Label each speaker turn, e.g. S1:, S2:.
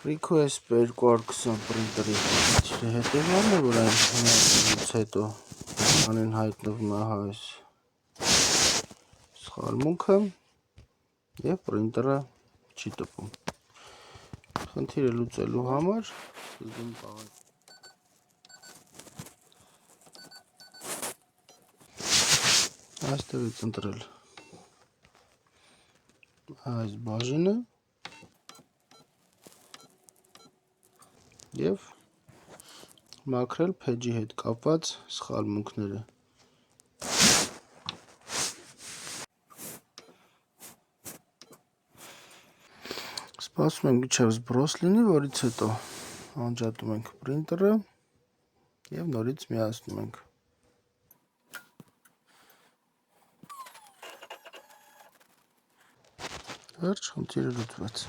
S1: Request 220 printer-ի հետևյալն է, որ այն հնարավորից հետո անեն հայտնվում է այս սխալմունքը և printer-ը չի տպում։ Խնդիրը լուծելու համար սկզբում այստեղից ընտրել այս բաժինը և մաքրել փեջի հետ կապված սխալմունքները։ Սպասում ենք մինչև զբրոս լինի, որից հետո անջատում ենք printer-ը և նորից միացնում ենք։ Վերջ, խնդիրը լուծվեց։